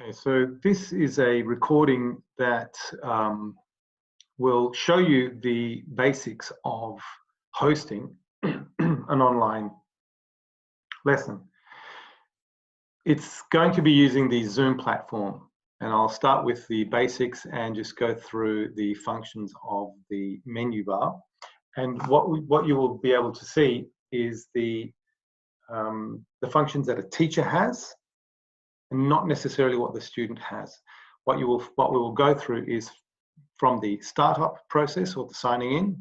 Okay, so this is a recording that will show you the basics of hosting an online lesson. It's going to be using the Zoom platform, and I'll start with the basics and just go through the functions of the menu bar. And what you will be able to see is the functions that a teacher has, and not necessarily what the student has. What we will go through is from the startup process or the signing in,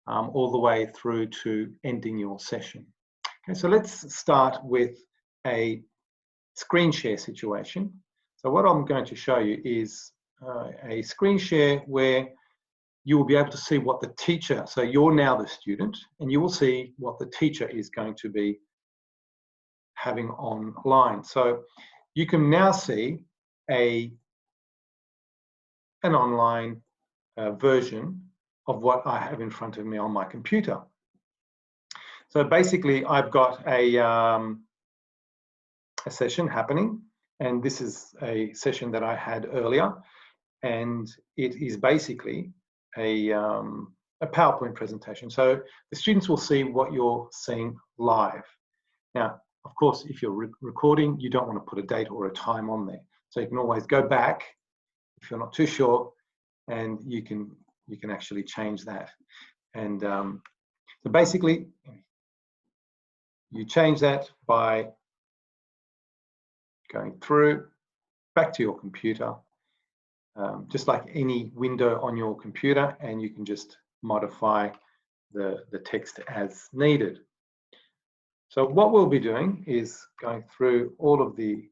all the way through to ending your session. Okay, so let's start with a screen share situation. So what I'm going to show you is a screen share where you will be able to see what the teacher, so you're now the student, and you will see what the teacher is going to be having online. So you can now see an online version of what I have in front of me on my computer. So basically, I've got a session happening, and this is a session that I had earlier, and it is basically a PowerPoint presentation. So the students will see what you're seeing live. Now, of course, if you're recording, you don't want to put a date or a time on there. So you can always go back if you're not too sure, and you can actually change that. And so basically, you change that by going through back to your computer, just like any window on your computer, and you can just modify the text as needed. So what we'll be doing is going through all of the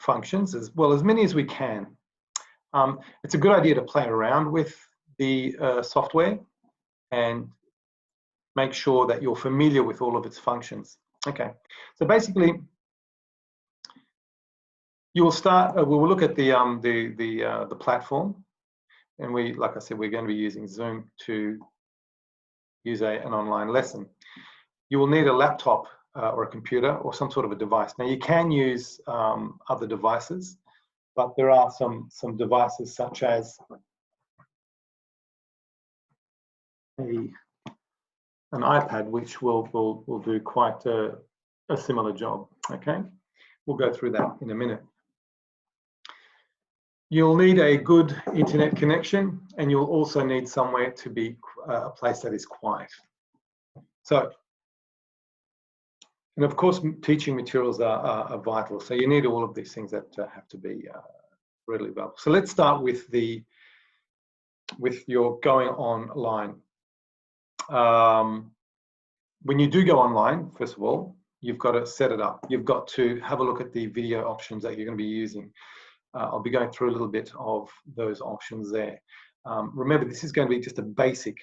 functions, as well as many as we can. It's a good idea to play around with the software and make sure that you're familiar with all of its functions. Okay, so basically, you will start. We will look at the platform, and like I said, we're going to be using Zoom to use an online lesson. You will need a laptop or a computer or some sort of a device. Now, you can use other devices, but there are some devices such as an iPad, which will do quite a similar job. Okay, we'll go through that in a minute. You'll need a good internet connection, and you'll also need somewhere to be a place that is quiet. So, and of course, teaching materials are vital. So you need all of these things that have to be readily available. So let's start with your going online. When you do go online, first of all, you've got to set it up. You've got to have a look at the video options that you're going to be using. I'll be going through a little bit of those options there. Remember, this is going to be just a basic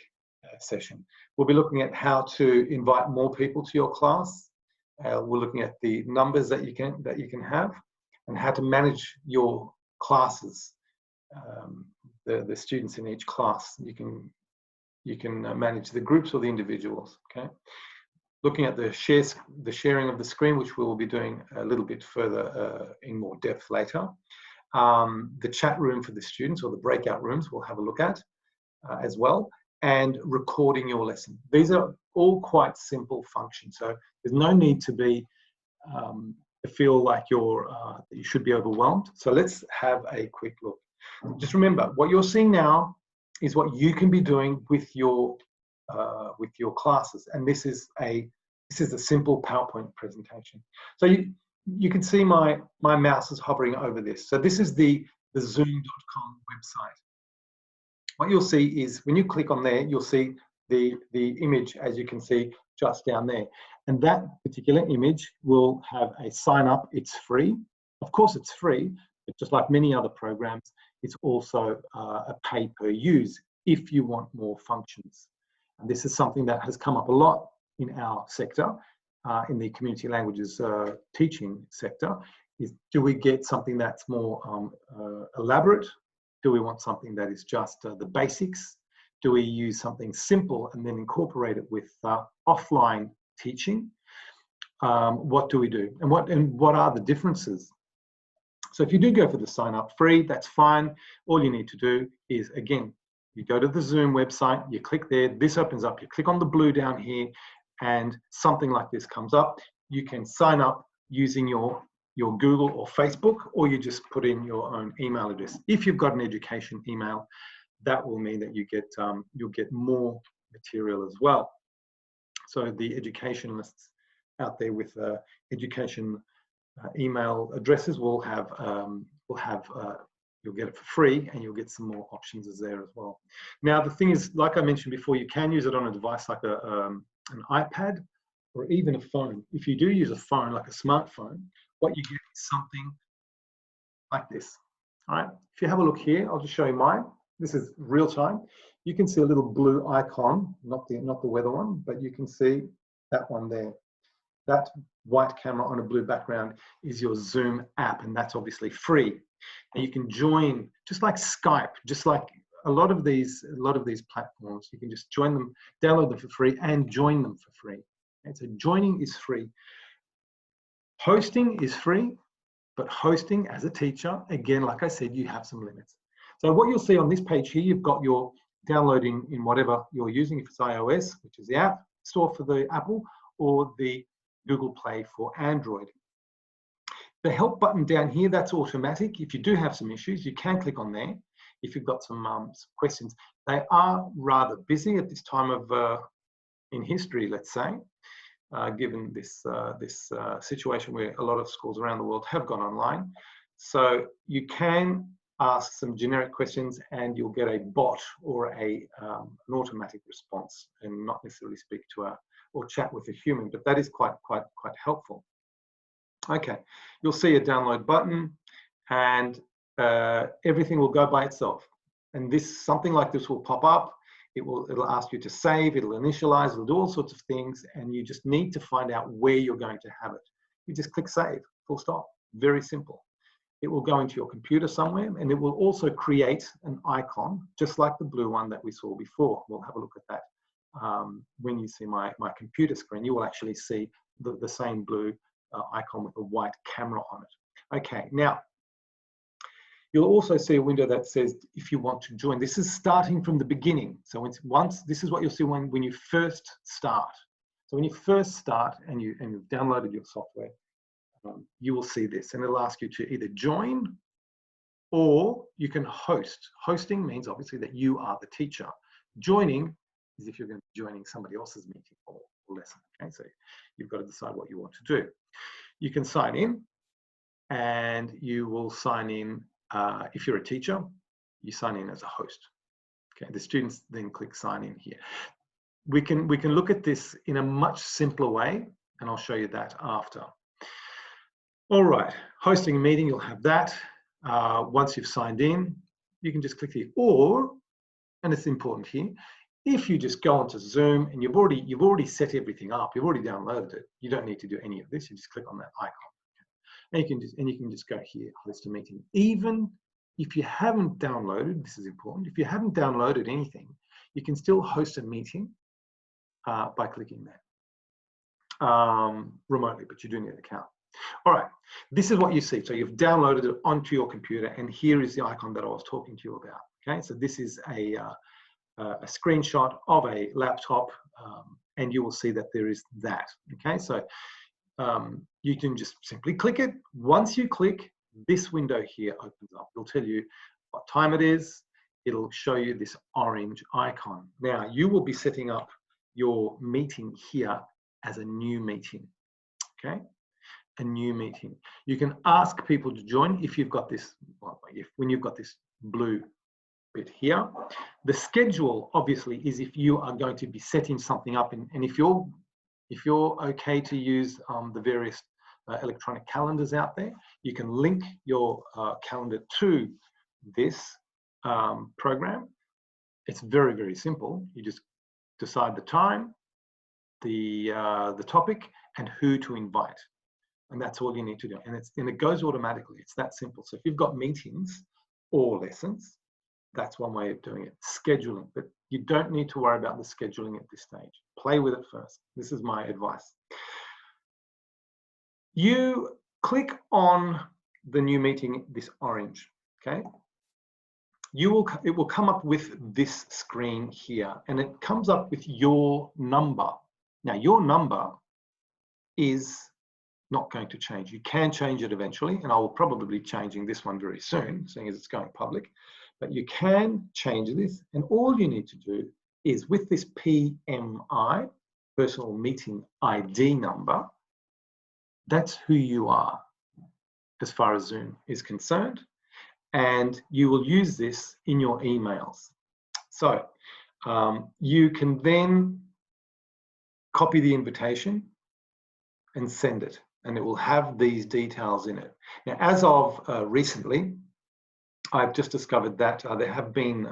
session. We'll be looking at how to invite more people to your class. We're looking at the numbers that you can have, and how to manage your classes, the students in each class. You can manage the groups or the individuals. Okay, looking at the sharing of the screen, which we will be doing a little bit further in more depth later. The chat room for the students, or the breakout rooms, we'll have a look at as well, and recording your lesson. These are all quite simple functions, so there's no need to feel like you should be overwhelmed. So let's have a quick look. Just remember, what you're seeing now is what you can be doing with your classes, and this is a simple PowerPoint presentation. So you can see my mouse is hovering over this. So this is the zoom.com website. What you'll see is when you click on there, you'll see the image, as you can see just down there. And that particular image will have a sign up. It's free. Of course, it's free, but just like many other programs, it's also a pay per use if you want more functions. And this is something that has come up a lot in our sector. In the community languages teaching sector, is do we get something that's more elaborate? Do we want something that is just the basics? Do we use something simple and then incorporate it with offline teaching? What do we do? And what are the differences So if you do go for the sign up free, that's fine. All you need to do is, again, you go to the Zoom website, you click there, this opens up, you click on the blue down here, and something like this comes up. You can sign up using your Google or Facebook, or you just put in your own email address. If you've got an education email, that will mean that you'll get more material as well. So the educationalists out there with education email addresses will have you'll get it for free, and you'll get some more options as there as well. Now the thing is, like I mentioned before, you can use it on a device like an iPad or even a phone. If you do use a phone like a smartphone, what you get is something like this. All right. If you have a look here, I'll just show you mine. This is real time. You can see a little blue icon, not the weather one, but you can see that one there. That white camera on a blue background is your Zoom app, and that's obviously free. And you can join, just like Skype, just like a lot of these platforms. You can just join them, download them for free, and join them for free. And so joining is free. Hosting is free, but hosting as a teacher, again, like I said, you have some limits. So what you'll see on this page here, you've got your downloading in whatever you're using, if it's iOS, which is the app store for the Apple, or the Google Play for Android. The help button down here, that's automatic. If you do have some issues, you can click on there. If you've got some questions, they are rather busy at this time of in history, let's say, given this situation where a lot of schools around the world have gone online. So you can ask some generic questions, and you'll get a bot or an automatic response, and not necessarily speak to or chat with a human, but that is quite helpful. Okay, you'll see a download button, and everything will go by itself. And something like this will pop up. It'll ask you to save, it'll initialize, it'll do all sorts of things, and you just need to find out where you're going to have it. You just click save, full stop. Very simple. It will go into your computer somewhere, and it will also create an icon, just like the blue one that we saw before. We'll have a look at that. When you see my computer screen, you will actually see the same blue icon with a white camera on it. Okay, now, you'll also see a window that says if you want to join. This is starting from the beginning. So this is what you'll see when you first start. So when you first start and you've downloaded your software, you will see this, and it'll ask you to either join or you can host. Hosting means obviously that you are the teacher. Joining is if you're going to be joining somebody else's meeting or lesson. Okay, so you've got to decide what you want to do. You can sign in, and you will sign in. If you're a teacher, you sign in as a host. Okay, the students then click sign in here. We can look at this in a much simpler way, and I'll show you that after. All right, hosting a meeting, you'll have that. Once you've signed in, you can just click here. Or, and it's important here, if you just go onto Zoom and you've already set everything up, you've already downloaded it, you don't need to do any of this. You just click on that icon, and you can just go here, host a meeting. Even if you haven't downloaded, this is important. If you haven't downloaded anything, you can still host a meeting by clicking that remotely, but you do need an account. All right, this is what you see. So you've downloaded it onto your computer, and here is the icon that I was talking to you about. Okay, so this is a screenshot of a laptop, and you will see that there is that. Okay, so you can just simply click it. Once you click, this window here opens up. It'll tell you what time it is. It'll show you this orange icon. Now, you will be setting up your meeting here as a new meeting. Okay, a new meeting. You can ask people to join if you've got this, when you've got this blue bit here. The schedule obviously is if you are going to be setting something up, and if you're okay to use the various electronic calendars out there, you can link your calendar to this program. It's very, very simple. You just decide the time, the topic, and who to invite. And that's all you need to do. And it goes automatically. It's that simple. So if you've got meetings or lessons, that's one way of doing it. Scheduling, but you don't need to worry about the scheduling at this stage. Play with it first. This is my advice. You click on the new meeting, this orange, okay? It will come up with this screen here, and it comes up with your number. Now, your number is not going to change. You can change it eventually, and I will probably be changing this one very soon, seeing as it's going public. But you can change this, and all you need to do is with this PMI, personal meeting ID number, that's who you are as far as Zoom is concerned, and you will use this in your emails. So you can then copy the invitation and send it, and it will have these details in it. Now, as of recently, I've just discovered that there have been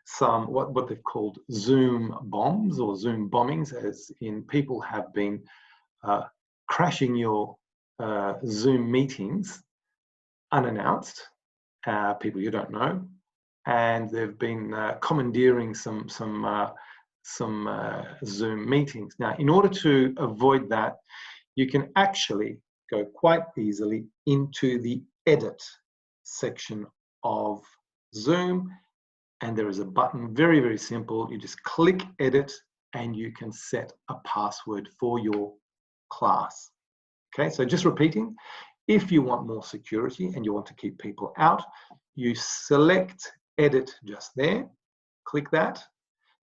some what they've called Zoom bombs or Zoom bombings, as in people have been crashing your Zoom meetings unannounced, people you don't know, and they've been commandeering some Zoom meetings. Now, in order to avoid that, you can actually go quite easily into the edit section of Zoom, and there is a button, very, very simple. You just click edit and you can set a password for your class. Okay, so just repeating, if you want more security and you want to keep people out, you select edit just there, click that,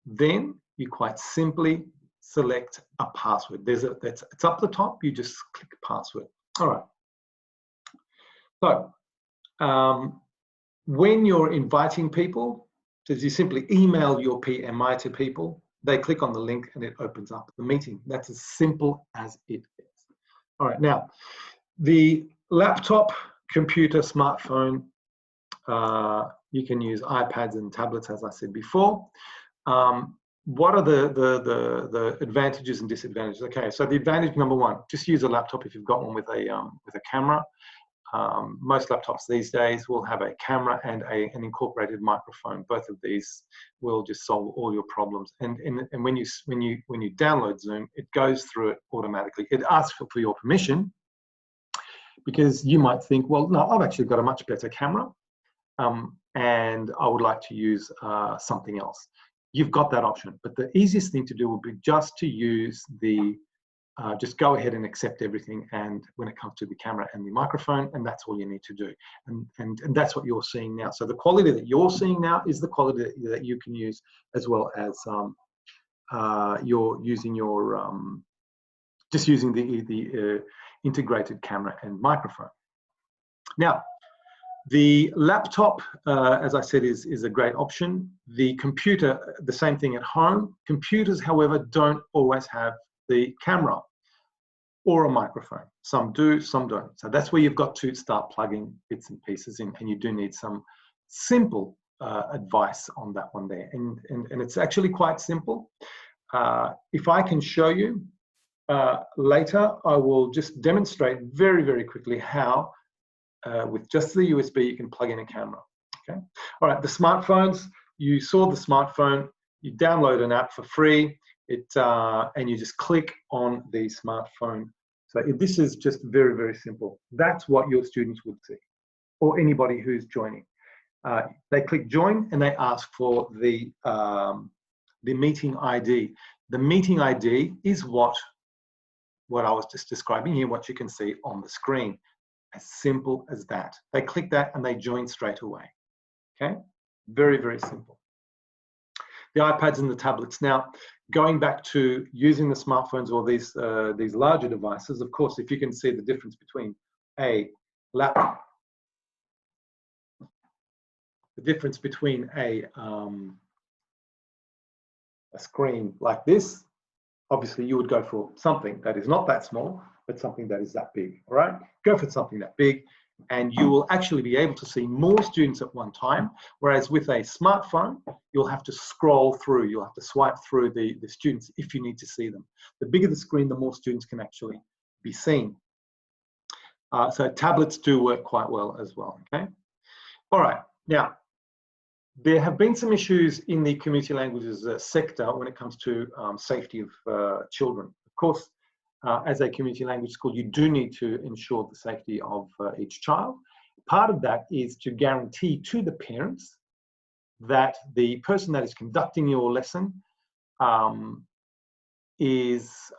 then you quite simply select a password. It's up the top, you just click password. All right. So when you're inviting people, you simply email your PMI to people, they click on the link and it opens up the meeting. That's as simple as it is. All right, now, the laptop, computer, smartphone, you can use iPads and tablets, as I said before. What are the advantages and disadvantages? Okay, so the advantage number one, just use a laptop if you've got one with a camera. Most laptops these days will have a camera and an incorporated microphone. Both of these will just solve all your problems. And when you download Zoom, it goes through it automatically. It asks for your permission, because you might think, well, no, I've actually got a much better camera, and I would like to use something else. You've got that option, but the easiest thing to do would be just to use just go ahead and accept everything, and when it comes to the camera and the microphone, and that's all you need to do. And that's what you're seeing now. So the quality that you're seeing now is the quality that you can use, as well as you're using your just using the integrated camera and microphone. Now, the laptop, as I said, is a great option. The computer, the same thing at home. Computers, however, don't always have the camera or a microphone. Some do, some don't. So that's where you've got to start plugging bits and pieces in, and you do need some simple advice on that one there. And it's actually quite simple. If I can show you later, I will just demonstrate very, very quickly how with just the USB you can plug in a camera. Okay. All right, the smartphones, you saw the smartphone, you download an app for free, and you just click on the smartphone. So this is just very, very simple. That's what your students would see, or anybody who's joining. They click join and they ask for the meeting ID. The meeting ID is what I was just describing here, what you can see on the screen. As simple as that. They click that and they join straight away. Okay, very, very simple. The iPads and the tablets. Now, going back to using the smartphones or these larger devices, of course, if you can see the difference between a laptop, the difference between a screen like this, obviously you would go for something that is not that small, but something that is that big, all right? Go for something that big, and you will actually be able to see more students at one time, whereas with a smartphone, you'll have to scroll through, you'll have to swipe through the students if you need to see them. The bigger the screen, the more students can actually be seen. So tablets do work quite well as well, okay? All right, now, there have been some issues in the community languages sector when it comes to safety of children. Of course, as a community language school, you do need to ensure the safety of each child. Part of that is to guarantee to the parents that the person that is conducting your lesson is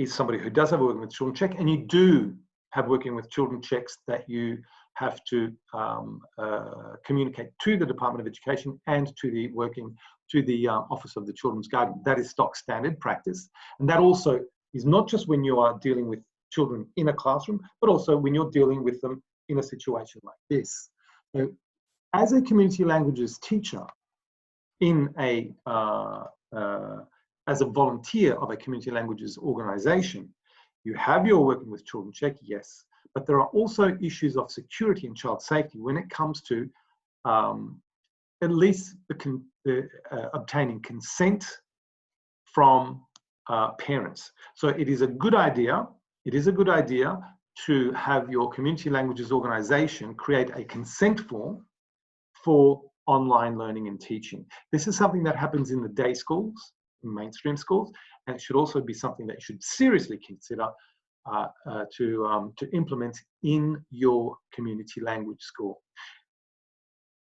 somebody who does have a working with children check, and you do have working with children checks that you have to communicate to the Department of Education and to the Office of the Children's Guardian. That is stock standard practice, and that also is not just when you are dealing with children in a classroom, but also when you're dealing with them in a situation like this. So, as a community languages teacher in as a volunteer of a community languages organization, you have your working with children check, yes, but there are also issues of security and child safety when it comes to at least obtaining consent from parents. So it is a good idea. It is a good idea to have your community languages organization create a consent form for online learning and teaching. This is something that happens in the day schools, in mainstream schools, and it should also be something that you should seriously consider to implement in your community language school.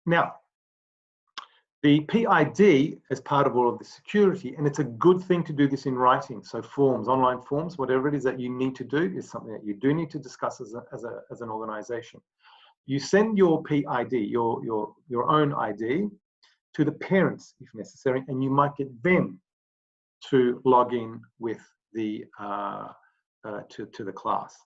Now, the PID is part of all of the security, and it's a good thing to do this in writing. So forms, online forms, whatever it is that you need to do is something that you do need to discuss as an organization. You send your PID, your own ID, to the parents if necessary, and you might get them to log in with the to the class.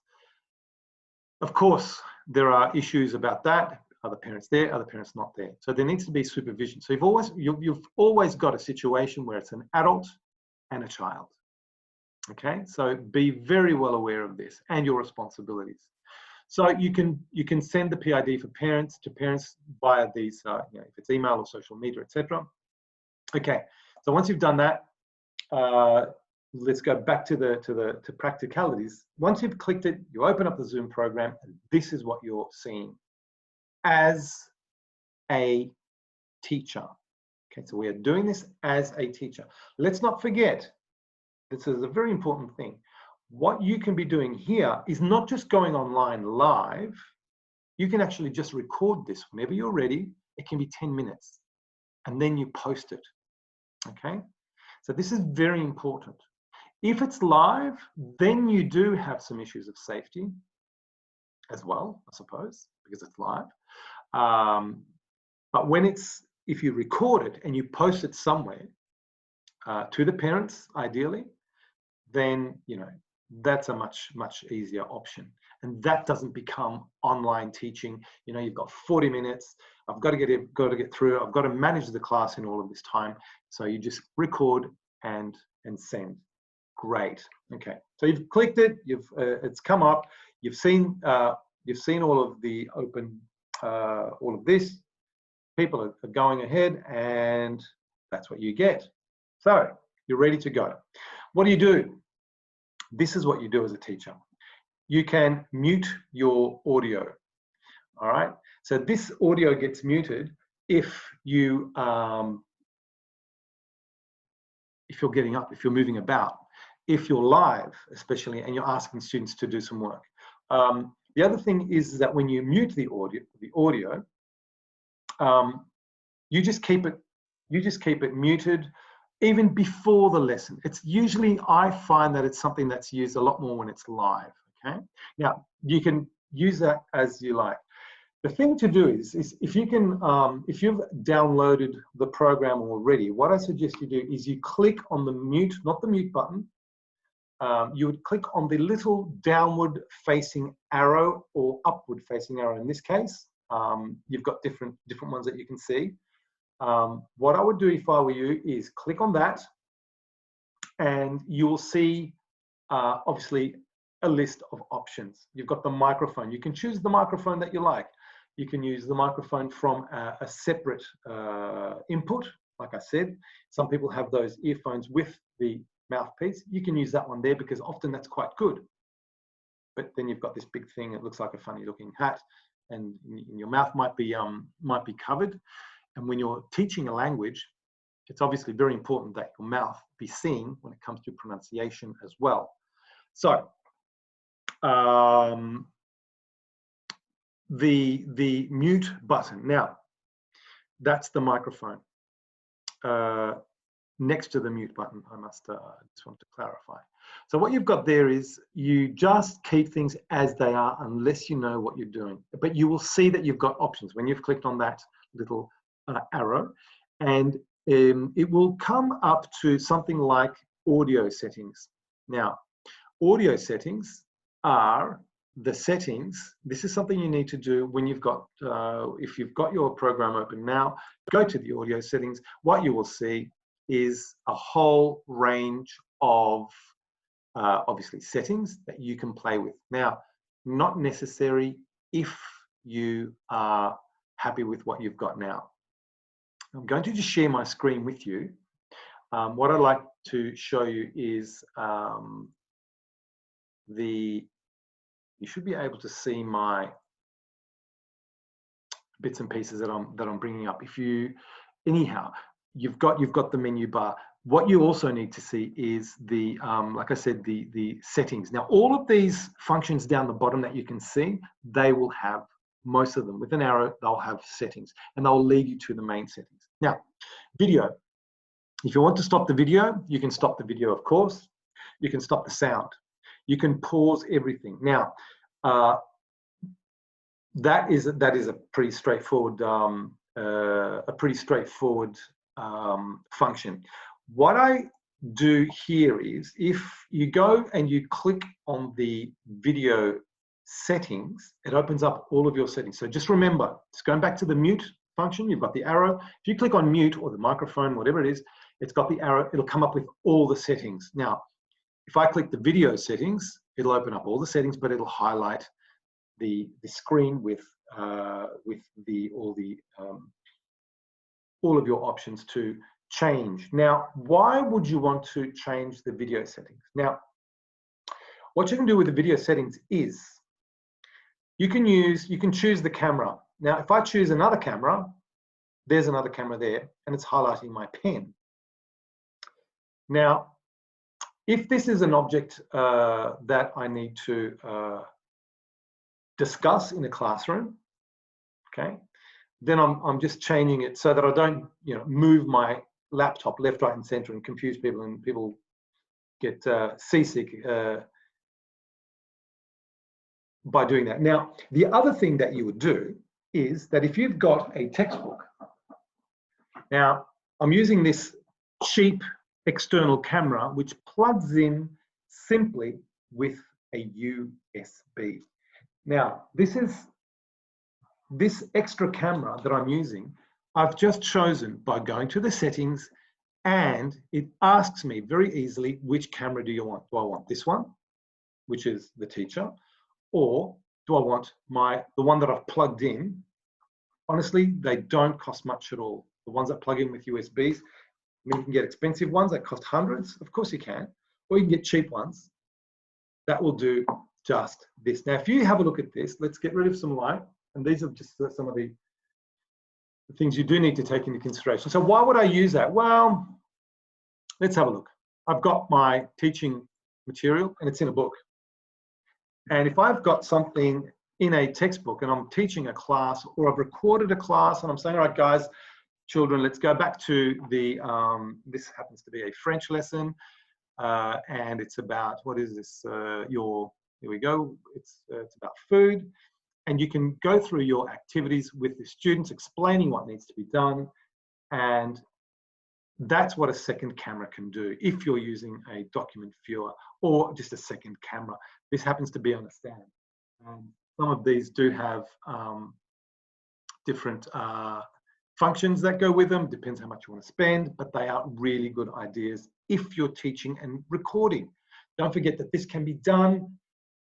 Of course, there are issues about that. Other parents there, other parents not there. So there needs to be supervision. So you've always got a situation where it's an adult and a child. Okay, so be very well aware of this and your responsibilities. So you can send the PID for parents to parents via these, if it's email or social media, etc. Okay, so once you've done that, let's go back to practicalities. Once you've clicked it, you open up the Zoom program, and this is what you're seeing as a teacher. Okay, so we are doing this as a teacher. Let's not forget, this is a very important thing. What you can be doing here is not just going online live. You can actually just record this whenever you're ready. It can be 10 minutes, and then you post it. Okay, so this is very important. If it's live, then you do have some issues of safety as well, I suppose, because it's live. But if you record it and you post it somewhere to the parents, ideally, then that's a much easier option, and that doesn't become online teaching. You've got 40 minutes. I've got to get through. I've got to manage the class in all of this time. So you just record and send. Great. Okay. So you've clicked it. It's come up. You've seen all of the open. All of this, people are going ahead, and that's what you get. So you're ready to go. What do? This is what you do as a teacher. You can mute your audio. All right. So this audio gets muted if you're getting up, if you're moving about, if you're live, especially, and you're asking students to do some work. The other thing is that when you mute the audio, you just keep it muted even before the lesson. It's usually, I find that it's something that's used a lot more when it's live. Okay. Now you can use that as you like. The thing to do is if you can, if you've downloaded the program already, what I suggest you do is you click on the mute, not the mute button. You would click on the little downward facing arrow or upward facing arrow in this case. You've got different ones that you can see. What I would do if I were you is click on that, and you will see obviously a list of options. You've got the microphone. You can choose the microphone that you like. You can use the microphone from a separate input. Like I said, some people have those earphones with the mouthpiece. You can use that one there because often that's quite good. But then you've got this big thing. It looks like a funny looking hat, and your mouth might be covered. And when you're teaching a language, it's obviously very important that your mouth be seen when it comes to pronunciation as well. So the mute button. Now, that's the microphone. Next to the mute button, I just want to clarify. So what you've got there is you just keep things as they are unless you know what you're doing. But you will see that you've got options when you've clicked on that little arrow, and it will come up to something like audio settings. Now, audio settings are the settings. This is something you need to do when you've got, if you've got your program open now, go to the audio settings. What you will see is a whole range of obviously settings that you can play with. Now, not necessary if you are happy with what you've got now. I'm going to just share my screen with you. What I'd like to show you is you should be able to see my bits and pieces that I'm bringing up. If you, anyhow, you've got the menu bar. What you also need to see is the, like I said, the settings. Now, all of these functions down the bottom that you can see, they will have, most of them with an arrow, they'll have settings, and they'll lead you to the main settings. Now, video. If you want to stop the video, you can stop the video, of course. You can stop the sound. You can pause everything. Now, that is a pretty straightforward function. What I do here is, if you go and you click on the video settings, it opens up all of your settings. So just remember, it's going back to the mute function. You've got the arrow. If you click on mute or the microphone, whatever it is, it's got the arrow. It'll come up with all the settings. Now, if I click the video settings, it'll open up all the settings, but it'll highlight the screen with all of your options to change. Now, why would you want to change the video settings? Now, what you can do with the video settings is you can choose the camera. Now, if I choose another camera, there's another camera there, and it's highlighting my pen. Now, if this is an object that I need to discuss in a classroom, okay, then I'm just changing it so that I don't, move my laptop left, right, and center and confuse people, and people get seasick by doing that. Now, the other thing that you would do is that if you've got a textbook, now I'm using this cheap external camera which plugs in simply with a USB. Now, this extra camera that I'm using, I've just chosen by going to the settings, and it asks me very easily, which camera do you want? Do I want this one, which is the teacher, or do I want the one that I've plugged in? Honestly, they don't cost much at all. The ones that plug in with USBs, I mean, you can get expensive ones that cost hundreds, of course you can, or you can get cheap ones that will do just this. Now, if you have a look at this, let's get rid of some light, and these are just some of the things you do need to take into consideration. So why would I use that? Well, let's have a look. I've got my teaching material, and it's in a book. And if I've got something in a textbook and I'm teaching a class, or I've recorded a class and I'm saying, all right, guys, children, let's go back to the, this happens to be a French lesson, and it's about, what is this? Here we go. It's about food. And you can go through your activities with the students, explaining what needs to be done. And that's what a second camera can do if you're using a document viewer or just a second camera. This happens to be on a stand. Some of these do have different functions that go with them. Depends how much you want to spend, but they are really good ideas if you're teaching and recording. Don't forget that this can be done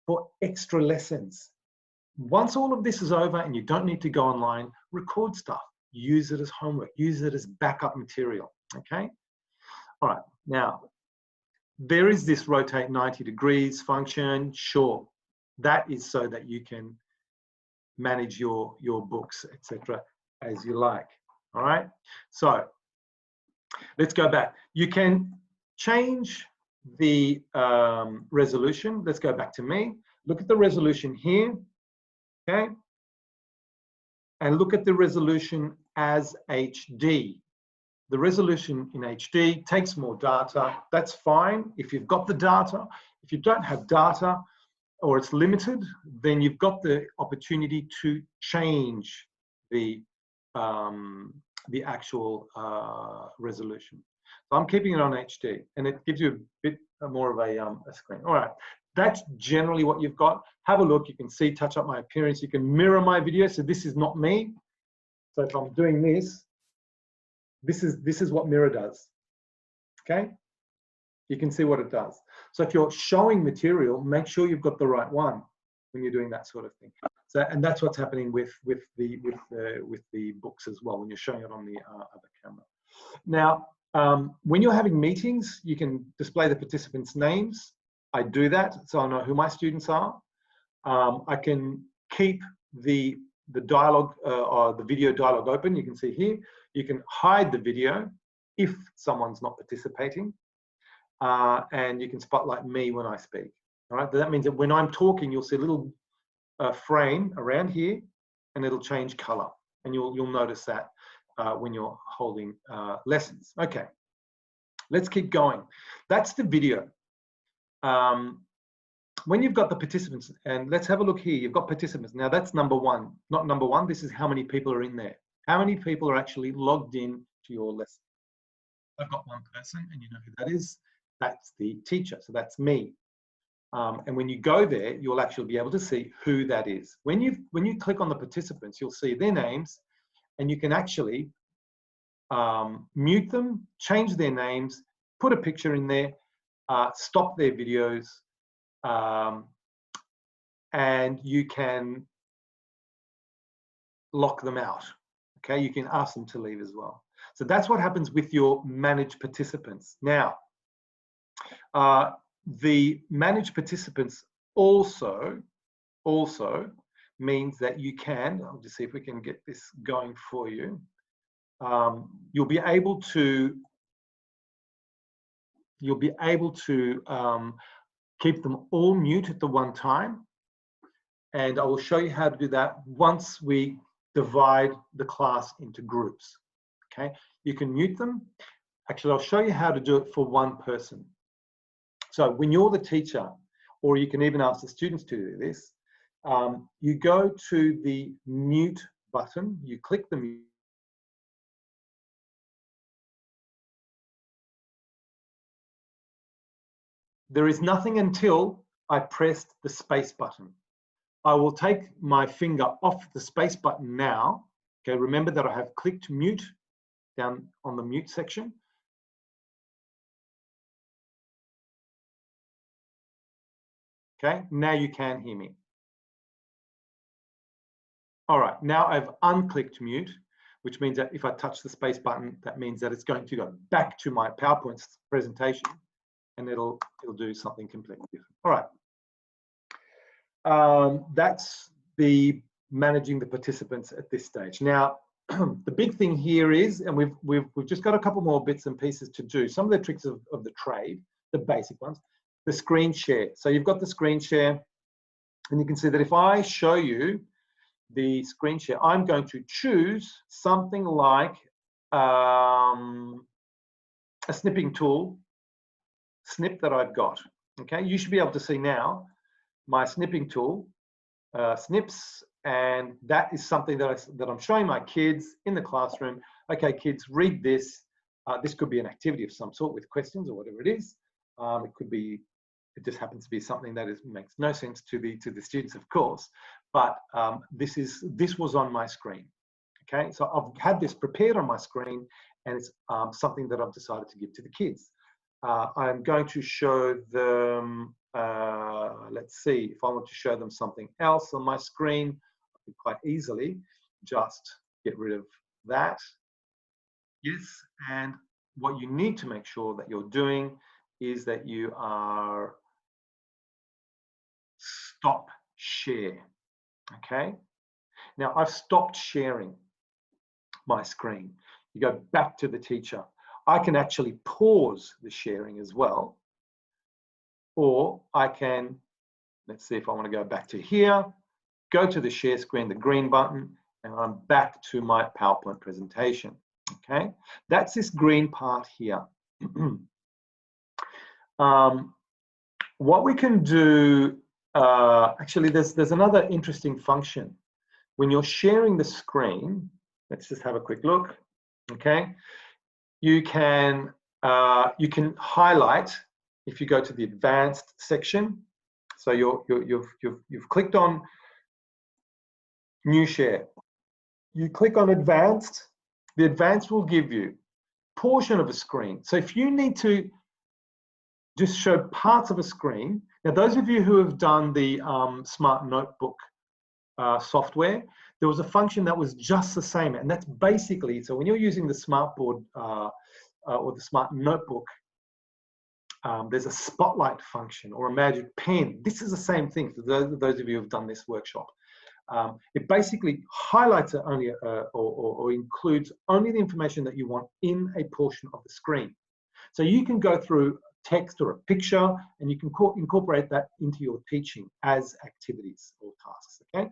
for extra lessons. Once all of this is over and you don't need to go online, record stuff, use it as homework, use it as backup material, okay? All right, now, there is this rotate 90 degrees function. Sure, that is so that you can manage your books, etc., as you like, all right? So let's go back. You can change the resolution. Let's go back to me. Look at the resolution here, okay? And look at the resolution as HD. The resolution in HD takes more data. That's fine if you've got the data. If you don't have data or it's limited, then you've got the opportunity to change the actual resolution. So I'm keeping it on HD, and it gives you a bit more of a screen. All right, that's generally what you've got. Have a look. You can see, touch up my appearance. You can mirror my video. So this is not me. So if I'm doing this, this is what mirror does. Okay, you can see what it does. So if you're showing material, make sure you've got the right one when you're doing that sort of thing. So, and that's what's happening with the books as well when you're showing it on the other camera. Now, when you're having meetings, you can display the participants' names. I do that so I know who my students are. I can keep the dialogue or the video dialogue open. You can see here. You can hide the video if someone's not participating, and you can spotlight me when I speak. All right. That means that when I'm talking, you'll see a little frame around here, and it'll change color, and you'll notice that when you're holding lessons. Okay, let's keep going. That's the video. When you've got the participants, and let's have a look here, you've got participants. Now that's number one, not number one. This is how many people are in there. How many people are actually logged in to your lesson? I've got one person, and you know who that is. That's the teacher, so that's me. And when you go there, you'll actually be able to see who that is. When you click on the participants, you'll see their names, and you can actually mute them, change their names, put a picture in there, stop their videos, and you can lock them out. Okay, you can ask them to leave as well. So that's what happens with your managed participants. Now, the managed participants also means that you can, I'll just see if we can get this going for you. You'll be able to keep them all mute at the one time, and I will show you how to do that once we divide the class into groups. Okay, you can mute them. Actually, I'll show you how to do it for one person. So when you're the teacher, or you can even ask the students to do this, you go to the mute button, you click the mute. There is nothing until I pressed the space button. I will take my finger off the space button now. Okay, remember that I have clicked mute down on the mute section. Okay, now you can hear me. All right, now I've unclicked mute, which means that if I touch the space button, that means that it's going to go back to my PowerPoint presentation, and it'll do something completely different. All right, that's the managing the participants at this stage. Now, the big thing here is, and we've just got a couple more bits and pieces to do. Some of the tricks of the trade, the basic ones, the screen share. So you've got the screen share, and you can see that if I show you the screen share, I'm going to choose something like a snipping tool, Snip, that I've got. Okay, you should be able to see now my snipping tool, Snips, and that is something that I'm showing my kids in the classroom. Okay, kids, read this. This could be an activity of some sort with questions or whatever it is. It could be, it just happens to be something that makes no sense to the students, of course. But this was on my screen. Okay, so I've had this prepared on my screen, and it's something that I've decided to give to the kids. I'm going to show them, let's see, if I want to show them something else on my screen, I can quite easily just get rid of that. Yes, and what you need to make sure that you're doing is that you are stop share. Okay, now I've stopped sharing my screen. You go back to the teacher. I can actually pause the sharing as well, or I can Let's see if I want to go back to here, go to the share screen, the green button, and I'm back to my PowerPoint presentation. Okay, that's this green part here. What we can do, actually, there's another interesting function. When you're sharing the screen, let's just have a quick look. Okay, you can highlight if you go to the advanced section. So you've clicked on new share. You click on advanced. The advanced will give you portion of a screen. So if you need to just show parts of a screen, now those of you who have done the Smart Notebook software, there was a function that was just the same, and that's basically, so when you're using the Smartboard or the Smart Notebook, there's a spotlight function or a magic pen. This is the same thing for those of you who have done this workshop. It basically highlights it only or includes only the information that you want in a portion of the screen. So you can go through text or a picture and you can incorporate that into your teaching as activities or tasks. Okay.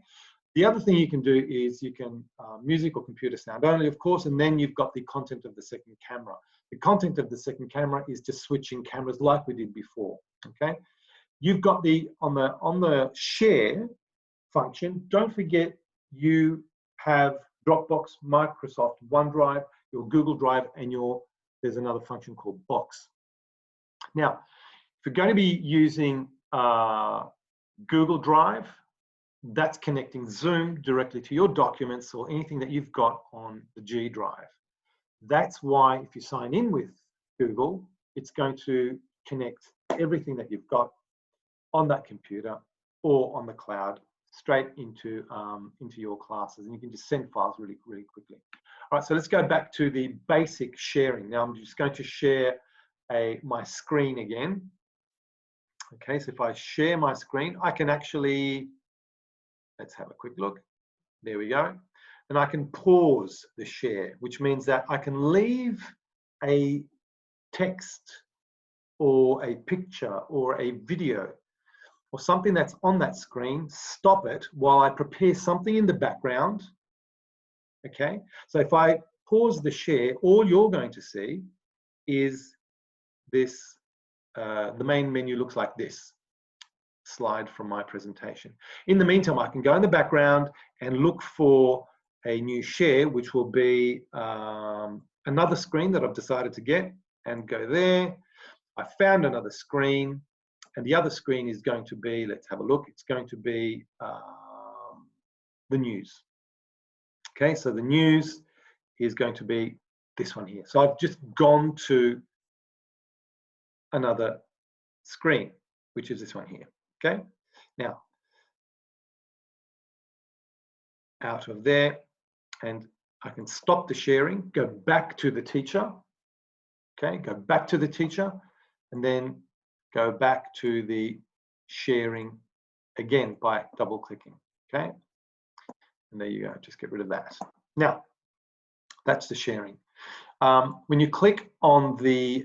The other thing you can do is you can music or computer sound only, of course, and then you've got the content of the second camera. The content of the second camera is just switching cameras like we did before. Okay. You've got the on the share function. Don't forget you have Dropbox, Microsoft OneDrive, your Google Drive, and there's another function called Box. Now, if you're going to be using Google Drive, that's connecting Zoom directly to your documents or anything that you've got on the G Drive. That's why if you sign in with Google, it's going to connect everything that you've got on that computer or on the cloud straight into your classes, and you can just send files really quickly. All right, so let's go back to the basic sharing. Now I'm just going to share my screen again. Okay, so if I share my screen, I can actually, let's have a quick look. There we go. And I can pause the share, which means that I can leave a text or a picture or a video or something that's on that screen, stop it while I prepare something in the background. Okay, so if I pause the share, all you're going to see is this, the main menu looks like this slide from my presentation. In the meantime, I can go in the background and look for a new share, which will be another screen that I've decided to get, and go there. I found another screen, and the other screen is going to be, let's have a look, it's going to be the news. Okay, so the news is going to be this one here. So I've just gone to another screen, which is this one here. Okay, now out of there, and I can stop the sharing, go back to the teacher. Okay, go back to the teacher, and then go back to the sharing again by double clicking. Okay, and there you go, just get rid of that. Now that's the sharing. When you click on the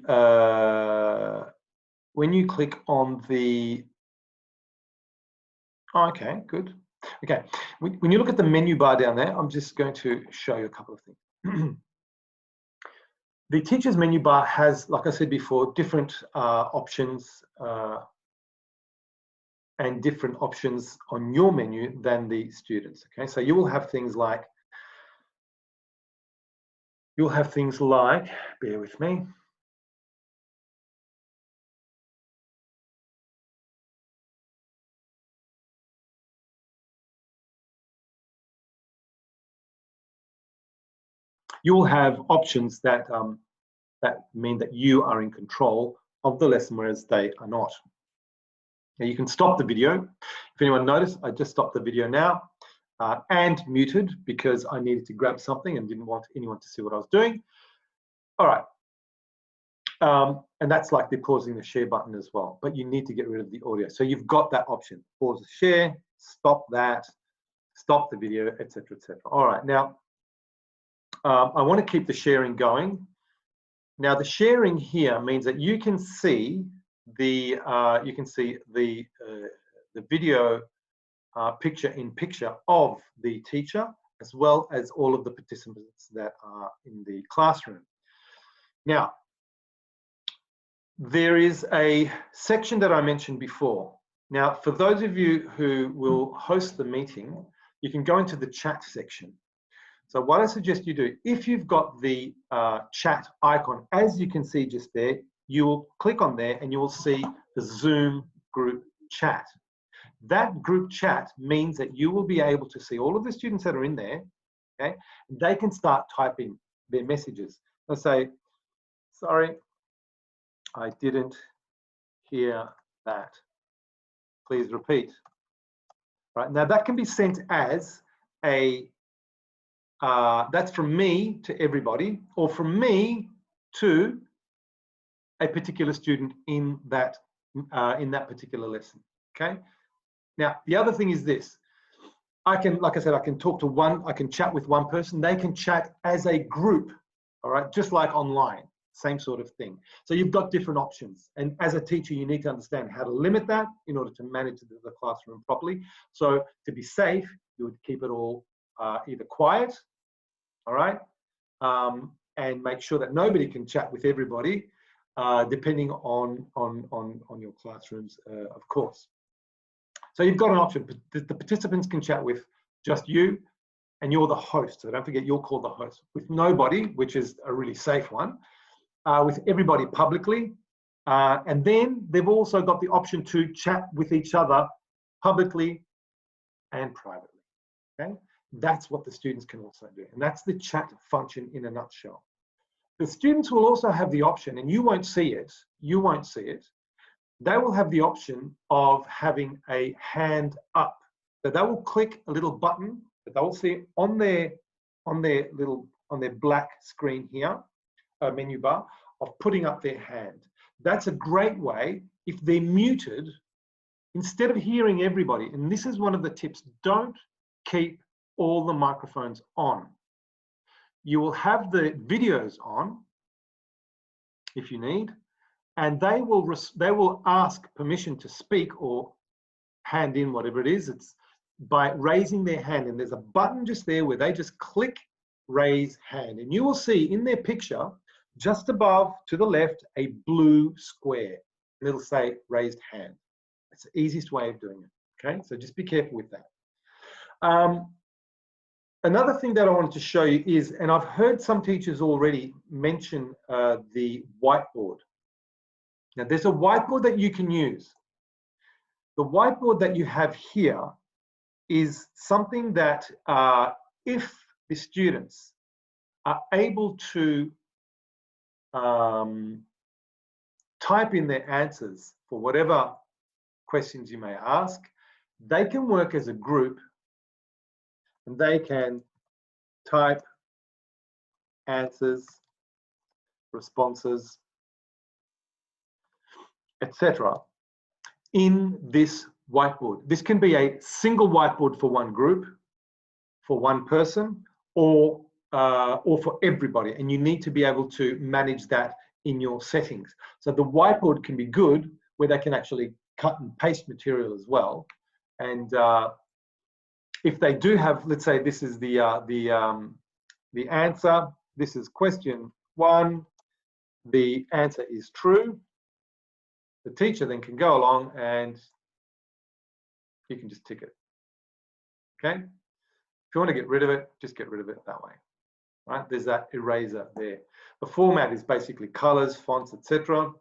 okay, good. Okay, when you look at the menu bar down there, I'm just going to show you a couple of things. The teacher's menu bar has, like I said before, different options and different options on your menu than the students. Okay, so you will have things like, bear with me. You will have options that mean that you are in control of the lesson, whereas they are not. Now you can stop the video. If anyone noticed, I just stopped the video now and muted because I needed to grab something and didn't want anyone to see what I was doing. All right. And that's like the pausing the share button as well, but you need to get rid of the audio. So you've got that option, pause the share, stop that, stop the video, etc., etc. All right, now I want to keep the sharing going. Now the sharing here means that you can see the the video picture-in-picture of the teacher, as well as all of the participants that are in the classroom. Now, there is a section that I mentioned before. Now, for those of you who will host the meeting, you can go into the chat section. So what I suggest you do, if you've got the chat icon, as you can see just there, you will click on there and you will see the Zoom group chat. That group chat means that you will be able to see all of the students that are in there, okay? They can start typing their messages. They'll say, sorry, I didn't hear that. Please repeat. Right, now that can be sent as a, that's from me to everybody, or from me to a particular student in that particular lesson, okay? Now, the other thing is this. I can, like I said, I can talk to one, I can chat with one person. They can chat as a group, all right? Just like online, same sort of thing. So you've got different options. And as a teacher, you need to understand how to limit that in order to manage the classroom properly. So to be safe, you would keep it all either quiet, all right? And make sure that nobody can chat with everybody, depending on your classrooms, of course. So you've got an option. The participants can chat with just you, and you're the host. So don't forget, you're called the host. With nobody, which is a really safe one. With everybody publicly. And then they've also got the option to chat with each other publicly and privately. Okay? That's what the students can also do. And that's the chat function in a nutshell. The students will also have the option, and you won't see it, they will have the option of having a hand up. So they will click a little button that they will see on their black screen here, a menu bar, of putting up their hand. That's a great way, if they're muted, instead of hearing everybody, and this is one of the tips, don't keep all the microphones on. You will have the videos on if you need, and they will ask permission to speak or hand in whatever it is. It's by raising their hand, and there's a button just there where they just click raise hand, and you will see in their picture just above to the left a blue square, and it'll say raised hand. It's the easiest way of doing it. Okay, so just be careful with that. Another thing that I wanted to show you is, and I've heard some teachers already mention the whiteboard. Now, there's a whiteboard that you can use. The whiteboard that you have here is something that if the students are able to type in their answers for whatever questions you may ask, they can work as a group and they can type answers, responses, etc. in this whiteboard. This can be a single whiteboard for one group, for one person, or for everybody, and you need to be able to manage that in your settings. So the whiteboard can be good where they can actually cut and paste material as well. And if they do have, let's say this is the answer, this is question 1, the answer is true. The teacher then can go along and you can just tick it. Okay? If you want to get rid of it, just get rid of it that way. Right? There's that eraser there. The format is basically colors, fonts, etc.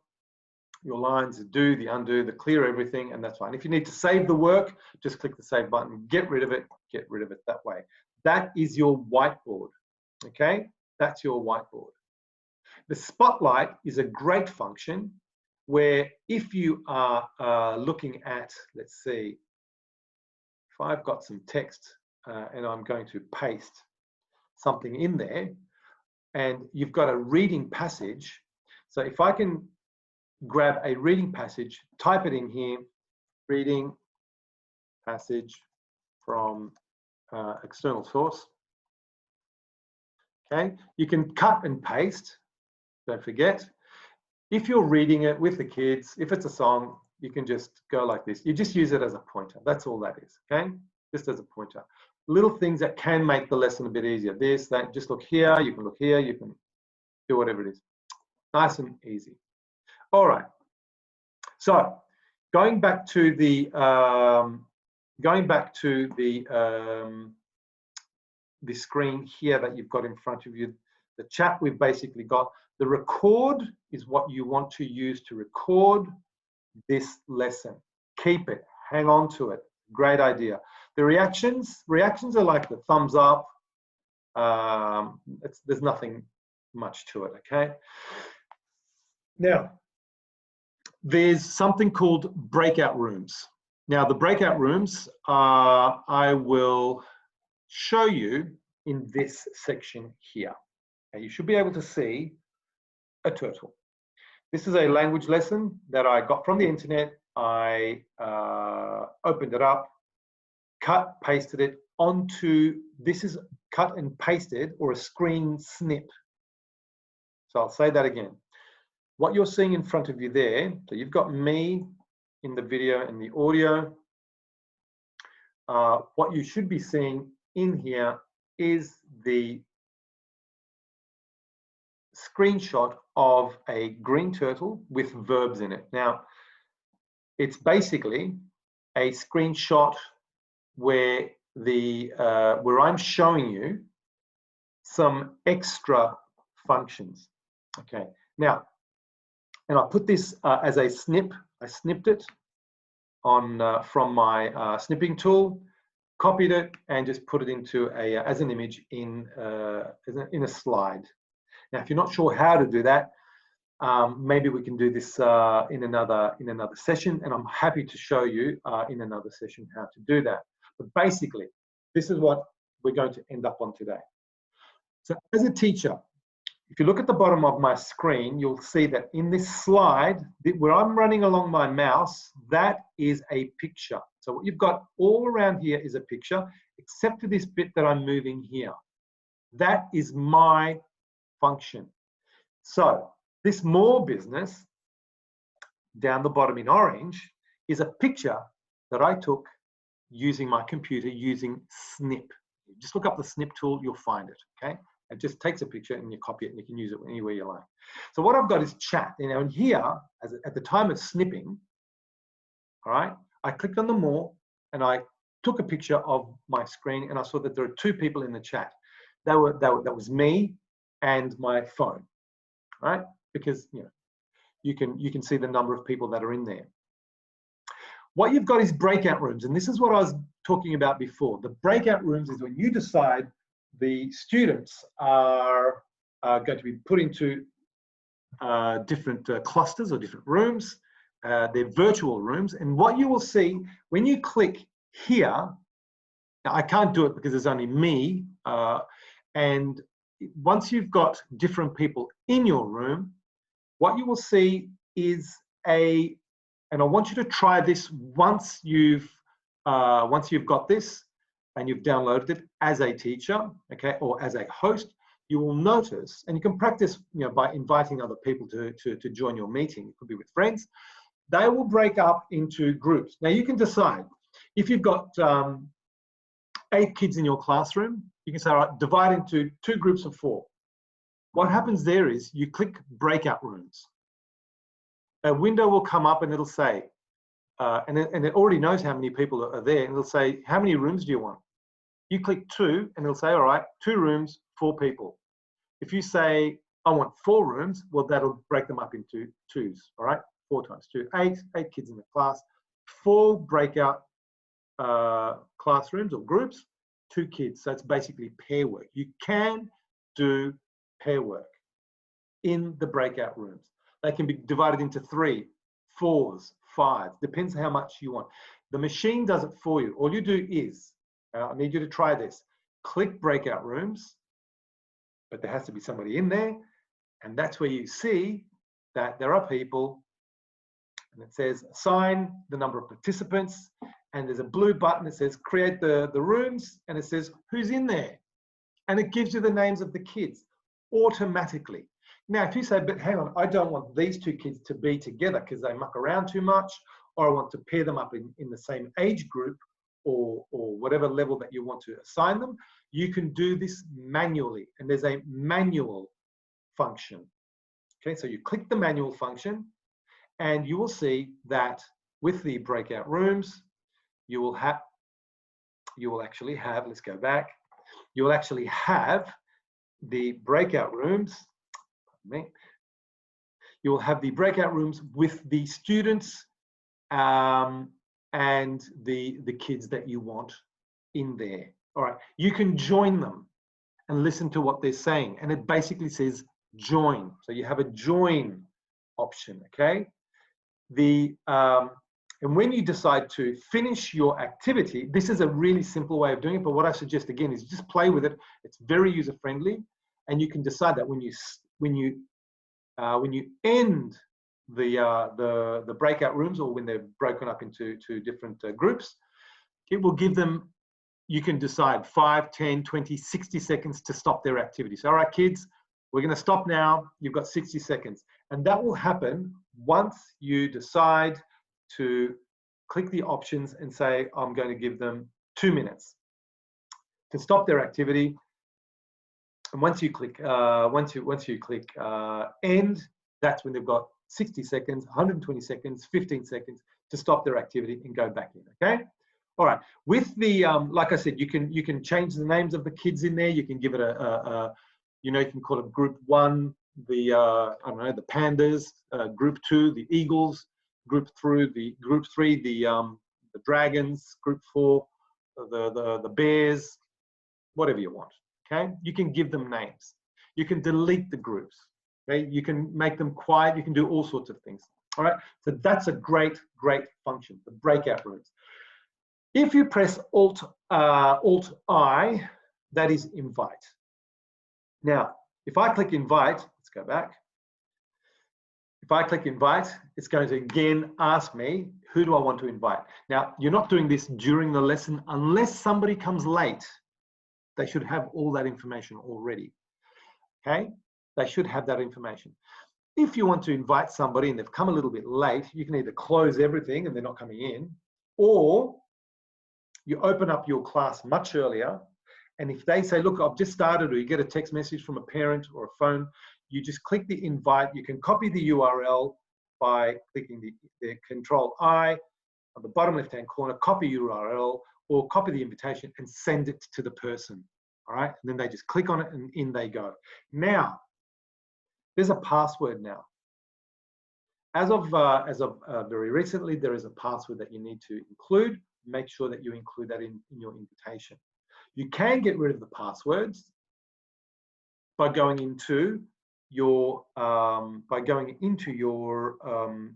Your lines, the do, the undo, the clear everything, and that's fine. If you need to save the work, just click the save button, get rid of it that way. That is your whiteboard. Okay? That's your whiteboard. The spotlight is a great function where if you are looking at, let's see, if I've got some text and I'm going to paste something in there, and you've got a reading passage. So if I can grab a reading passage, type it in here, reading passage from external source. Okay, you can cut and paste, don't forget. If you're reading it with the kids, if it's a song, you can just go like this. You just use it as a pointer. That's all that is, okay? Just as a pointer. Little things that can make the lesson a bit easier. This, that, just look here, you can look here, you can do whatever it is. Nice and easy. All right. So going back to the screen here that you've got in front of you, the chat we've basically got. The record is what you want to use to record this lesson. Keep it, hang on to it. Great idea. The reactions are like the thumbs up. There's nothing much to it, okay? Now, there's something called breakout rooms. Now, the breakout rooms, I will show you in this section here. And you should be able to see a turtle. This is a language lesson that I got from the internet. I opened it up, cut, pasted it onto, this is cut and pasted or a screen snip. So I'll say that again. What you're seeing in front of you there, so you've got me in the video and the audio. What you should be seeing in here is the screenshot of a green turtle with verbs in it. Now, it's basically a screenshot where I'm showing you some extra functions. Okay. Now, and I put this as a snip. I snipped it on from my snipping tool, copied it, and just put it into a as an image in a slide. Now, if you're not sure how to do that, maybe we can do this in another session, and I'm happy to show you in another session how to do that. But basically, this is what we're going to end up on today. So as a teacher, if you look at the bottom of my screen, you'll see that in this slide, where I'm running along my mouse, that is a picture. So what you've got all around here is a picture, except for this bit that I'm moving here. That is my function. So this more business down the bottom in orange is a picture that I took using my computer using Snip. Just look up the Snip tool, you'll find it, okay? It just takes a picture and you copy it and you can use it anywhere you like. So what I've got is chat. You know, and here, at the time of snipping, all right, I clicked on the more and I took a picture of my screen and I saw that there are two people in the chat. That was me and my phone, right? Because you know, you can see the number of people that are in there. What you've got is breakout rooms, and this is what I was talking about before. The breakout rooms is when you decide the students are going to be put into different clusters or different rooms. They're virtual rooms, and what you will see when you click here, now I can't do it because there's only me, and once you've got different people in your room, what you will see is and I want you to try this once you've got this and you've downloaded it as a teacher, okay, or as a host. You will notice, and you can practice, you know, by inviting other people to join your meeting. It could be with friends. They will break up into groups. Now you can decide if you've got 8 kids in your classroom. You can say, all right, divide into 2 groups of 4. What happens there is you click breakout rooms. A window will come up and it'll say, and it already knows how many people are there, and it'll say, how many rooms do you want? You click 2 and it'll say, all right, 2 rooms, 4 people. If you say, I want 4 rooms, well, that'll break them up into 2s, all right? 4 times 2, 8 kids in the class, 4 breakout classrooms or groups, 2 kids. So it's basically pair work. You can do pair work in the breakout rooms. They can be divided into 3, 4s, 5, depends how much you want. The machine does it for you. All you do is, I need you to try this, click breakout rooms, but there has to be somebody in there, and that's where you see that there are people, and it says assign the number of participants, and there's a blue button that says create the rooms, and it says who's in there, and it gives you the names of the kids automatically. Now, if you say, but hang on, I don't want these 2 kids to be together because they muck around too much, or I want to pair them up in the same age group, or whatever level that you want to assign them, you can do this manually. And there's a manual function. Okay, so you click the manual function, and you will see that with the breakout rooms, you will actually have, let's go back, you will actually have the breakout rooms, pardon me, you will have the breakout rooms with the students and the kids that you want in there. All right, you can join them and listen to what they're saying. And it basically says join. So you have a join option, okay? And when you decide to finish your activity, this is a really simple way of doing it, but what I suggest again is just play with it. It's very user-friendly, and you can decide that when you end the breakout rooms, or when they're broken up into different groups, it will give them, you can decide 5, 10, 20, 60 seconds to stop their activity. So, all right, kids, we're going to stop now. You've got 60 seconds. And that will happen once you decide to click the options and say, I'm going to give them 2 minutes to stop their activity. And once you click, end, that's when they've got 60 seconds, 120 seconds, 15 seconds to stop their activity and go back in, okay? All right, with the, like I said, you can change the names of the kids in there. You can give it you know, you can call it group 1, I don't know, the pandas, group 2, the eagles, group 3, the dragons, group 4, the bears, whatever you want, okay? You can give them names. You can delete the groups, okay? You can make them quiet. You can do all sorts of things, all right? So that's a great function, the breakout rooms. If you press Alt-I, that is invite. Now, if I click invite, let's go back. If I click invite, it's going to again ask me, who do I want to invite? Now, you're not doing this during the lesson unless somebody comes late. They should have all that information already, okay? They should have that information. If you want to invite somebody and they've come a little bit late, you can either close everything and they're not coming in, or you open up your class much earlier, and if they say, look, I've just started, or you get a text message from a parent or a phone, you just click the invite. You can copy the URL by clicking the Control-I on the bottom left-hand corner, copy URL, or copy the invitation and send it to the person, all right? And then they just click on it and in they go. Now, there's a password now. As of very recently, there is a password that you need to include. Make sure that you include that in your invitation. You can get rid of the passwords by going into your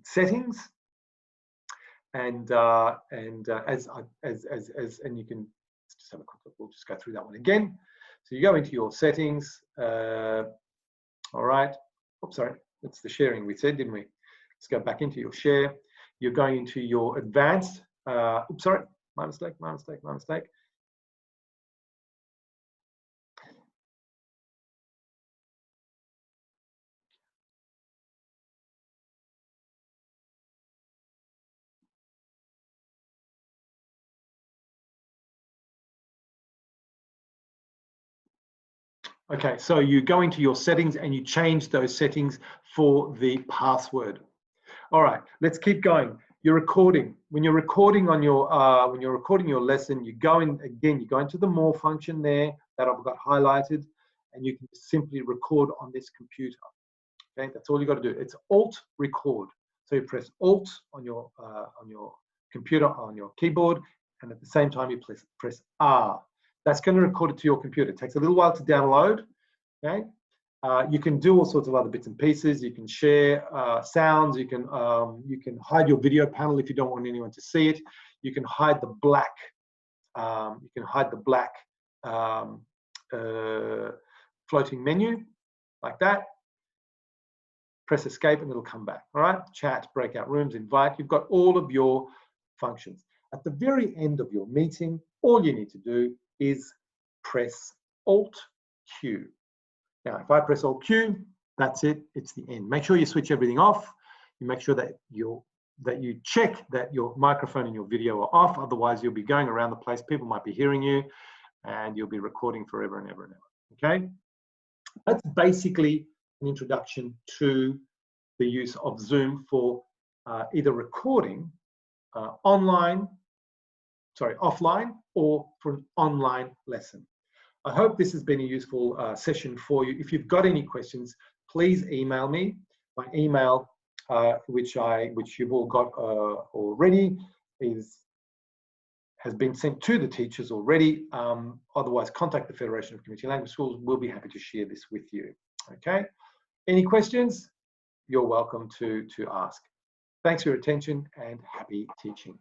settings, and you can just have a quick look. We'll just go through that one again. So you go into your settings. All right. Oops, sorry. That's the sharing we said, didn't we? Let's go back into your share. You're going into your advanced. Oops, sorry. My mistake. Okay, so you go into your settings and you change those settings for the password. All right, let's keep going. You're recording. When you're recording on your your lesson, you go in again. You go into the More function there that I've got highlighted, and you can simply record on this computer. Okay, that's all you got to do. It's Alt Record. So you press Alt on your computer, on your keyboard, and at the same time you press R. That's going to record it to your computer. It takes a little while to download. Okay, you can do all sorts of other bits and pieces. You can share sounds. You can hide your video panel if you don't want anyone to see it. You can hide the black. Floating menu like that. Press escape and it'll come back. All right, chat, breakout rooms, invite. You've got all of your functions. At the very end of your meeting, all you need to do is press Alt-Q. Now, if I press Alt-Q, that's it. It's the end. Make sure you switch everything off. You make sure that your that you check that your microphone and your video are off. Otherwise, you'll be going around the place. People might be hearing you, and you'll be recording forever and ever and ever. Okay, that's basically an introduction to the use of Zoom for either recording offline, or for an online lesson. I hope this has been a useful session for you. If you've got any questions, please email me. My email, which you've all got already, has been sent to the teachers already. Otherwise, contact the Federation of Community Language Schools. We'll be happy to share this with you. Okay. Any questions? You're welcome to ask. Thanks for your attention and happy teaching.